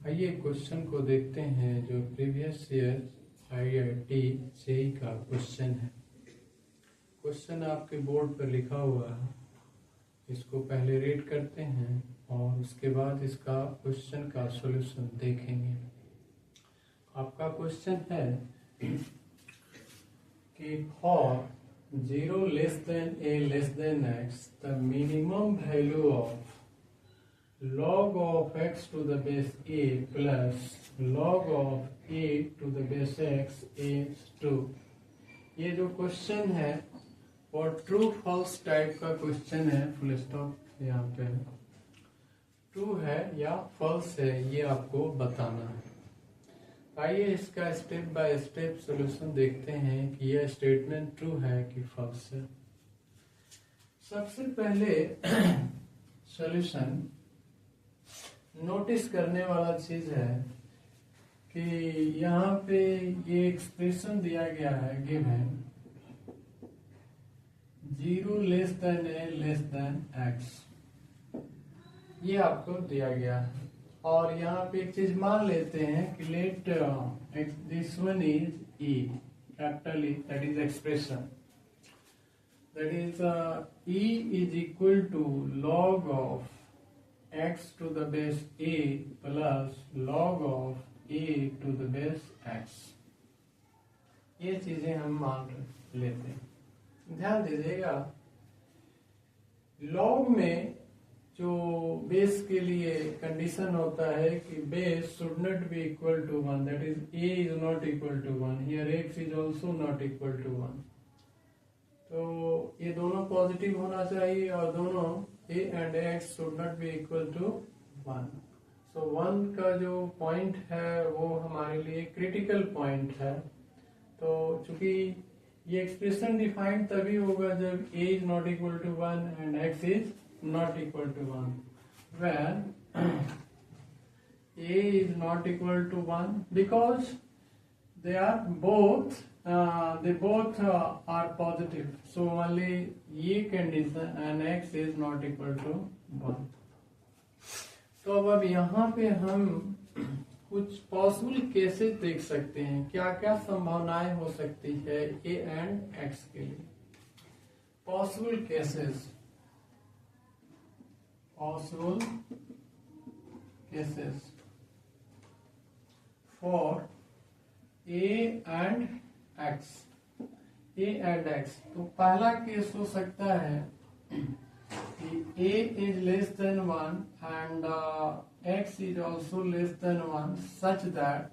आइए क्वेश्चन को देखते हैं जो प्रीवियस ईयर आईआईटी जेईई का क्वेश्चन है। क्वेश्चन आपके बोर्ड पर लिखा हुआ है, इसको पहले रीड करते हैं और उसके बाद इसका क्वेश्चन का सॉल्यूशन देखेंगे। आपका क्वेश्चन है कि for 0 less than a less than x the minimum value of log of x to the base a plus log of a to the base x is 2। ये जो क्वेश्चन है वो true false type का question है। Full stop यहाँ पे true है या फॉल्स है ये आपको बताना है। आइए इसका स्टेप बाय स्टेप सॉल्यूशन देखते हैं कि यह स्टेटमेंट ट्रू है कि फॉल्स है। सबसे पहले सॉल्यूशन नोटिस करने वाला चीज है कि यहाँ पे ये एक्सप्रेशन दिया गया है given 0 less than a less than x, ये आपको दिया गया है। और यहाँ पे एक चीज मान लेते हैं कि let this one is e, capital E, that is expression, that is e is equal to log of x to the base a plus log of a to the base x। ये चीजें हम मान लेते हैं। ध्यान दीजिएगा, log में जो बेस के लिए कंडीशन होता है कि base should not be equal to 1, that is a is not equal to 1, here x is also not equal to 1। तो ये दोनों पॉजिटिव होना चाहिए और दोनों a and x should not be equal to 1। So 1 का जो पॉइंट है वो हमारे लिए क्रिटिकल पॉइंट है। तो चूंकि ये एक्सप्रेशन डिफाइंड तभी होगा जब a is not equal to 1 and x is not equal to 1। When a is not equal to 1 because they are both are positive, so only ये condition and x is not equal to 1। तो अब यहाँ पे हम कुछ possible cases देख सकते हैं, क्या क्या संभावनाएं हो सकती है a एंड x के लिए। Possible cases for a and x, तो पहला केस हो सकता है कि a is less then 1 and x is also less than 1 such that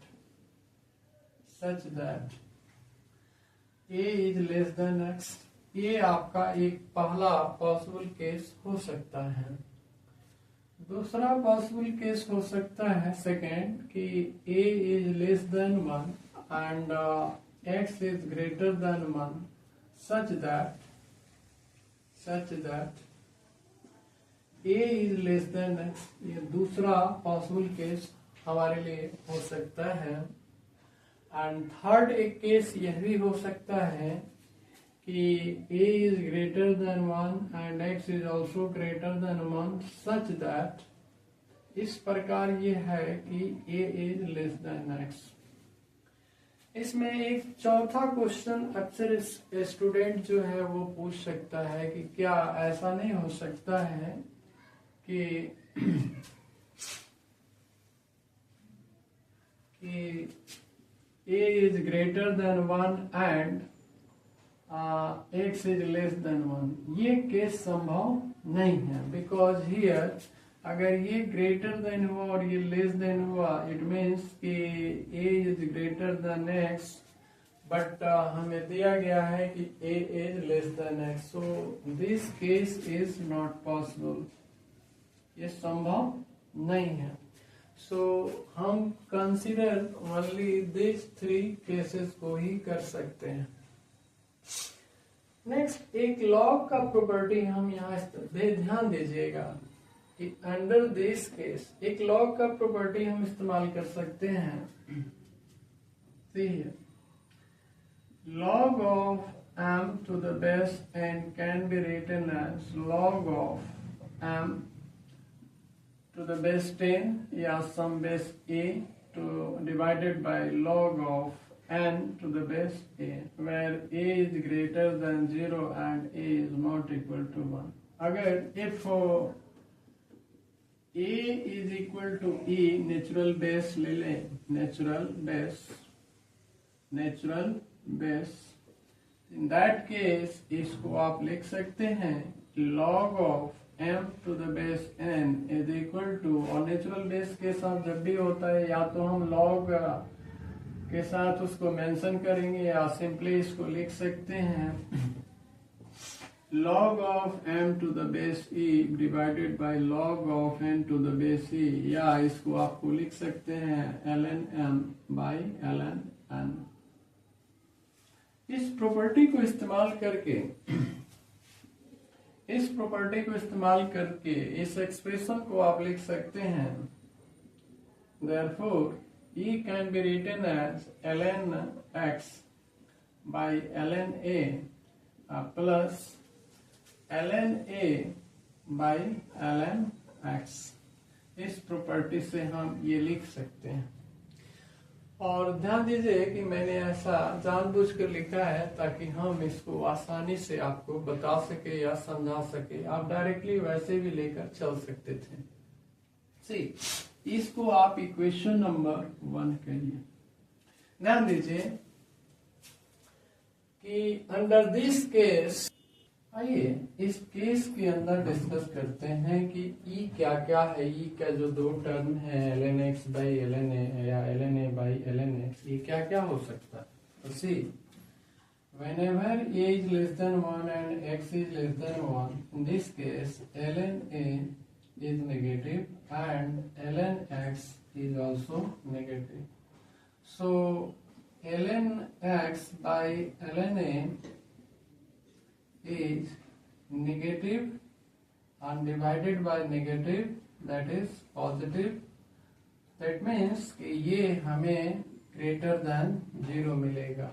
a is less then x। ये आपका एक पहला पॉसिबल केस हो सकता है। दूसरा पॉसिबल केस हो सकता है सेकेंड कि a is less then 1 and x is greater than 1 such that a is less than x। ये दूसरा पॉसिबल केस हमारे लिए हो सकता है। एंड थर्ड एक केस यह भी हो सकता है कि a is greater than 1 and x is also greater than 1 such that, इस प्रकार ये है कि a is less than x। इसमें एक चौथा क्वेश्चन अक्सर स्टूडेंट जो है वो पूछ सकता है कि क्या ऐसा नहीं हो सकता है कि a is greater than 1 and x is less than 1। ये केस संभव नहीं है बिकॉज हियर अगर ये ग्रेटर देन हुआ और ये लेस देन हुआ, इट मीन्स कि a is greater then x, but हमें दिया गया है कि a is less then x, so this case is not possible, ये संभव नहीं है। सो हम कंसिडर ओनली दिस 3 केसेस को ही कर सकते हैं। नेक्स्ट एक लॉग का प्रॉपर्टी हम यहाँ ध्यान दीजिएगा कि अंडर दिस केस एक लॉग का प्रॉपर्टी हम इस्तेमाल कर सकते हैं। Log of m to the base n can be written as log of m to the base 10 या some base a to divided by log of n to the base a, where a is greater than 0 and a is not equal to 1. अगर if a is equal to e, natural base ले लें, natural base, in that case इसको आप लिख सकते हैं log of m to the base n is equal to, और natural base के साथ जब भी होता है या तो हम log के साथ उसको मेंशन करेंगे या सिंपली इसको लिख सकते हैं log of m to the base e divided by log of n to the base e, या इसको आपको लिख सकते हैं ln m by ln n। इस प्रॉपर्टी को इस्तेमाल करके इस एक्सप्रेशन को आप लिख सकते हैं therefore e can be written as ln x by ln a plus ln a by ln x। इस प्रॉपर्टी से हम ये लिख सकते हैं। और ध्यान दीजिए कि मैंने ऐसा जानबूझकर लिखा है ताकि हम इसको आसानी से आपको बता सके या समझा सके। आप डायरेक्टली वैसे भी लेकर चल सकते थे। सी, इसको आप इक्वेशन नंबर 1 कहिए। ध्यान दीजिए कि अंडर दिस केस, आइए इस केस के अंदर डिस्कस करते हैं कि e क्या क्या है। e का जो दो टर्म है ln x by ln a या ln a by ln x, ये क्या क्या हो सकता है। तो सी, whenever a is less than 1 and x is less than 1, in this case ln a is negative and ln x is also negative. So ln x by ln a is negative and divided by negative, that is positive. That means कि ये हमें greater than 0 मिलेगा।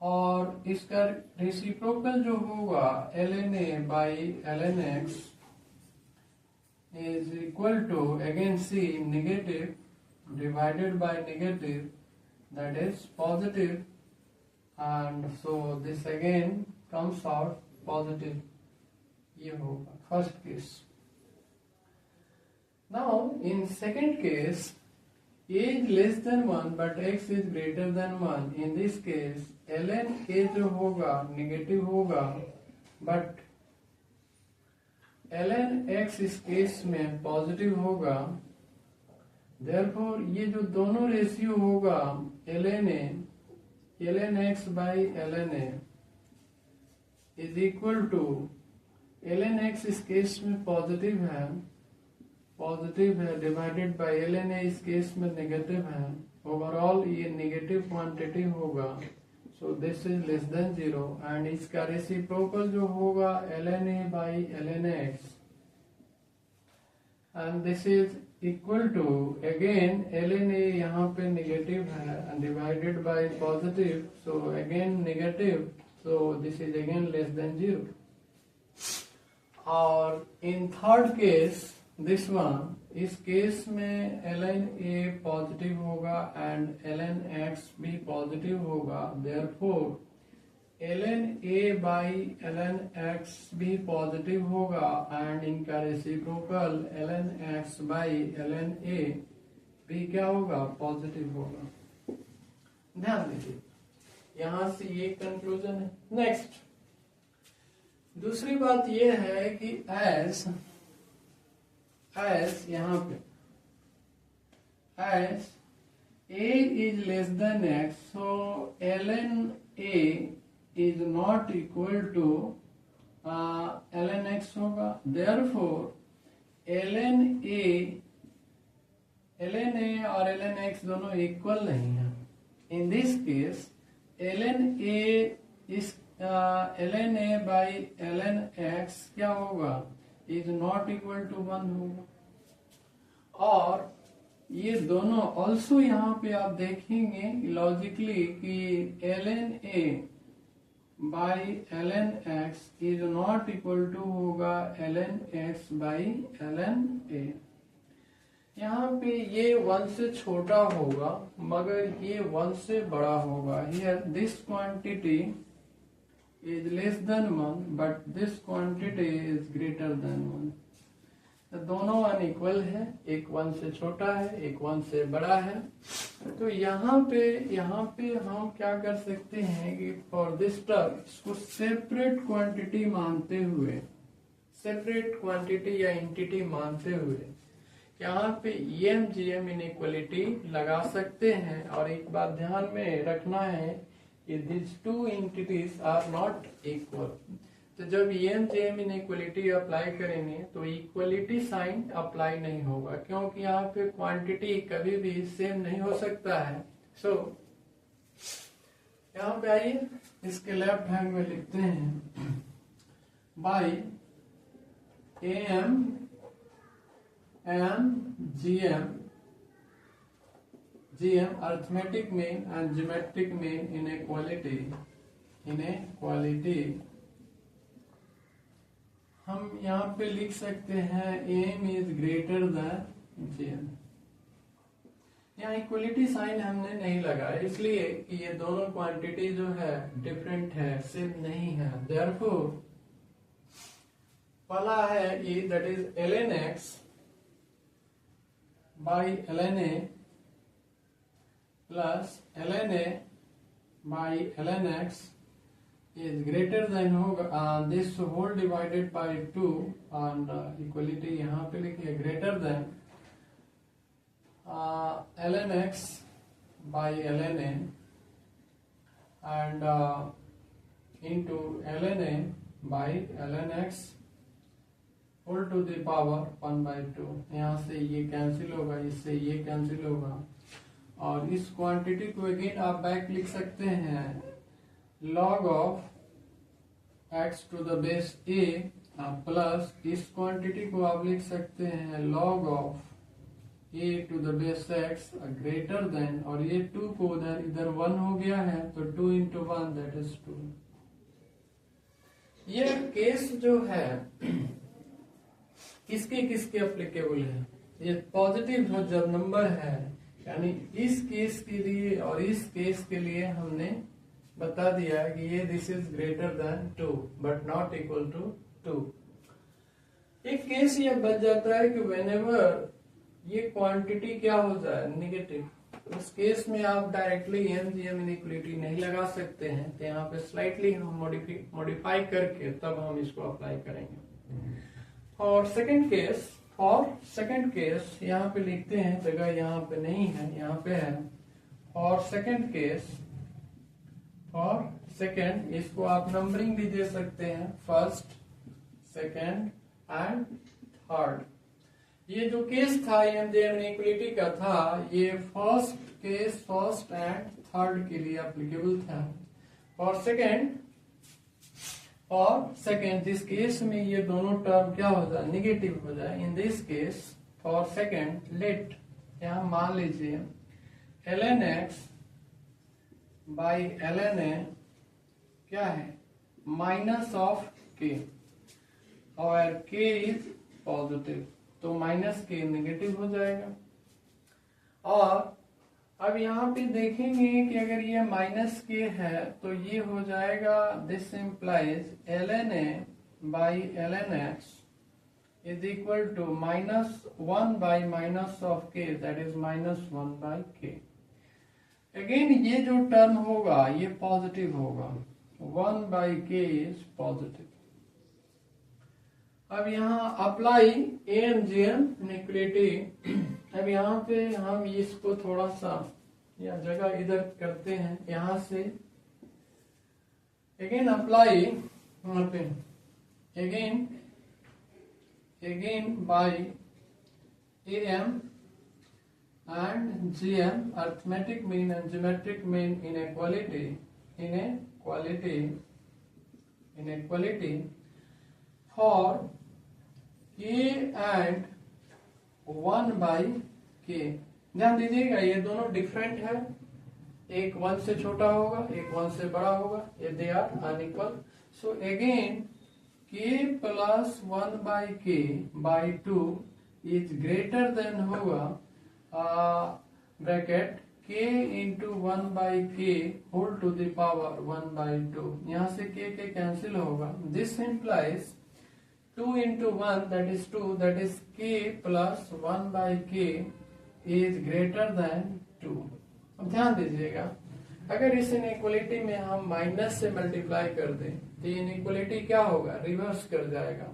और इसका reciprocal जो होगा ln a by ln x is equal to, again see, negative divided by negative, that is positive, and so this again comes out positive। ये होगा first case. Now in second case a is less than 1 but x is greater than 1, in this case ln a जो होगा negative होगा but ln x इस case में positive होगा। therefore ये जो दोनों रेशियो होगा ln x by ln a is equal to, ln x इस केस में पॉजिटिव है डिवाइडेड बाय ln a इस केस में नेगेटिव है। ओवरऑल ये नेगेटिव क्वांटिटी होगा। So this is less than 0 and इसका रेसिप्रोकल जो होगा ln a by ln x, and this is equal to, again ln a यहाँ पे नेगेटिव है and divided by positive, so again negative, so this is again less than 0। और in third case this one, इस case में ln a positive होगा and ln x भी positive होगा। Therefore ln a by ln x भी positive होगा and इनका reciprocal ln x by ln a भी क्या होगा, पॉजिटिव होगा। ध्यान दीजिए, यहां से ये कंक्लूजन है। नेक्स्ट दूसरी बात ये है कि एज यहाँ पे as a is less than x, so ln a is not equal to ln x होगा। therefore ln a और ln x दोनों इक्वल नहीं है। in this case ln a by ln x क्या होगा, इज नॉट इक्वल टू 1 होगा। और ये दोनों ऑल्सो यहाँ पे आप देखेंगे लॉजिकली कि ln a by ln x is not equal to होगा ln x by ln a। यहाँ पे ये 1 से छोटा होगा मगर ये 1 से बड़ा होगा। Here this quantity is less then 1 but this quantity is greater then 1। दोनों अनइक्वल है, एक 1 से छोटा है, एक 1 से बड़ा है। तो यहाँ पे हम क्या कर सकते हैं कि फॉर दिस टर्म इसको सेपरेट क्वांटिटी मानते हुए, सेपरेट क्वांटिटी या एंटिटी मानते हुए यहाँ पे EM GM इनइक्वलिटी लगा सकते हैं। और एक बात ध्यान में रखना है कि this two entities are not equal. तो जब EM GM इनइक्वलिटी अप्लाई करेंगे तो इक्वलिटी साइन अप्लाई नहीं होगा, क्योंकि यहाँ पे क्वांटिटी कभी भी सेम नहीं हो सकता है। सो यहाँ पे आइए इसके लेफ्ट हैंड में लिखते हैं by AM and GM arithmetic mean and geometric mean inequality हम यहाँ पे लिख सकते हैं AM is greater than GM। यहाँ इक्वलिटी साइन हमने नहीं लगाया इसलिए कि ये दोनों क्वांटिटी जो है डिफरेंट है, सेम नहीं है। देयरफॉर पहला है ये that is ln x by ln a plus ln a by ln x is greater than होगा this whole divided by 2 and equality यहाँ पे लिखिए greater than ln x by ln a and into ln a by ln x whole to the power 1/2। यहाँ से ये cancel होगा, इससे ये कैंसिल होगा और इस क्वांटिटी को अगेन आप बैक लिख सकते हैं log of x to the base a plus इस क्वांटिटी को आप लिख सकते हैं log of a to the base x greater than, और ये 2 को इधर 1 हो गया है तो 2 into 1 दैट इज 2। ये केस जो है किसके किसके एप्लीकेबल है? ये पॉजिटिव जब नंबर है, यानी इस केस के लिए और इस केस के लिए हमने बता दिया कि ये this is greater than 2 but not equal to 2। एक केस ये बच जाता है कि व्हेनेवर ये क्वांटिटी क्या हो जाए नेगेटिव, उस केस में आप डायरेक्टली EM GM इनइक्वलिटी नहीं लगा सकते हैं। तो यहाँ पे स्लाइटली हम मॉडिफाई करके तब हम इसको अप्लाई करेंगे। और सेकंड केस यहाँ पे लिखते हैं, जगह यहाँ पे नहीं है, यहाँ पे है। और सेकंड केस, और सेकंड इसको आप नंबरिंग भी दे सकते हैं, फर्स्ट, सेकंड एंड थर्ड। ये जो केस था EM GM इनइक्वलिटी का था, ये फर्स्ट एंड थर्ड के लिए एप्लीकेबल था। और सेकंड जिस केस में ये दोनों टर्म क्या हो जाए, निगेटिव हो जाए, in this case for second let यहां मान लीजिए ln x by ln a क्या है माइनस ऑफ k और k इज पॉजिटिव, तो माइनस k निगेटिव हो जाएगा। और अब यहाँ पे देखेंगे कि अगर ये माइनस के है तो ये हो जाएगा this implies ln a by ln x is equal to -1 by minus of k that is -1 by k। Again ये जो टर्म होगा ये पॉजिटिव होगा, 1 बाई k इज पॉजिटिव। अब यहाँ अप्लाई EM GM इनइक्वलिटी। अब यहाँ पे हम इसको थोड़ा सा या जगह इधर करते हैं, यहाँ से अगेन अप्लाई यहाँ पे again by AM and GM arithmetic mean and geometric mean inequality for k and 1 by k। ध्यान दीजिएगा ये दोनों डिफरेंट है, एक 1 से छोटा होगा, एक 1 से बड़ा होगा, ये they are unequal. So again k plus 1 by k by 2 is greater than होगा bracket k into 1 by k whole to the power 1 by 2। यहाँ से k के कैंसिल होगा। This implies 2 into 1 that is 2, that is k plus 1 by k is greater than 2। अब ध्यान दीजिएगा, अगर इस इनइक्वलिटी में हम माइनस से मल्टीप्लाई कर दें तो इनइक्वलिटी क्या होगा, रिवर्स कर जाएगा।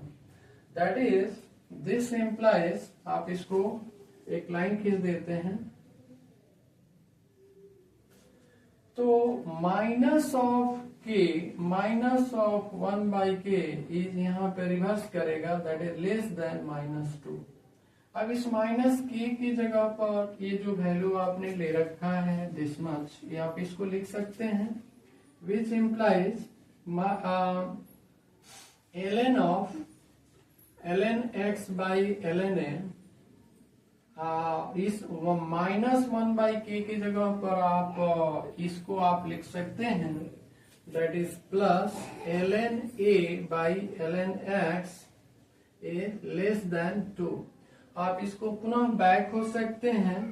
दैट इज दिस इम्प्लाइज, आप इसको एक लाइन खींच देते हैं तो minus of k minus of 1 by के इज यहाँ पे रिवर्स करेगा, दैट इज लेस देन -2। अब इस माइनस k की जगह पर ये जो वैल्यू आपने ले रखा है दिस मच, ये आप इसको लिख सकते हैं, which implies ln of ln x by ln a। इस -1 बाई के की जगह पर आप इसको आप लिख सकते हैं, that is plus ln a by ln x A less than 2। आप इसको पुनः बैक हो सकते हैं,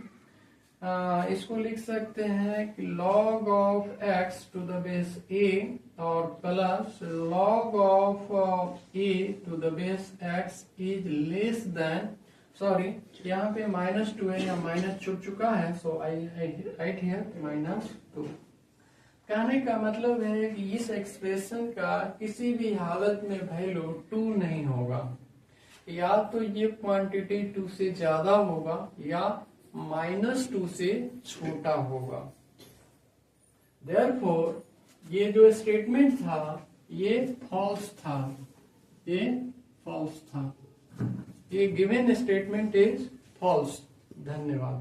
इसको लिख सकते हैं कि log of x to the base a और plus log of a to the base x is less than, sorry यहाँ पे -2 है या माइनस छूट चुका है, सो आई राइट हियर -2। कहने का मतलब है कि इस एक्सप्रेशन का किसी भी हालत में वैल्यू 2 नहीं होगा, या तो ये क्वांटिटी 2 से ज्यादा होगा या -2 से छोटा होगा। देयरफॉर ये जो स्टेटमेंट था ये फॉल्स था, ये फॉल्स था, ये गिवन स्टेटमेंट इज फॉल्स। धन्यवाद।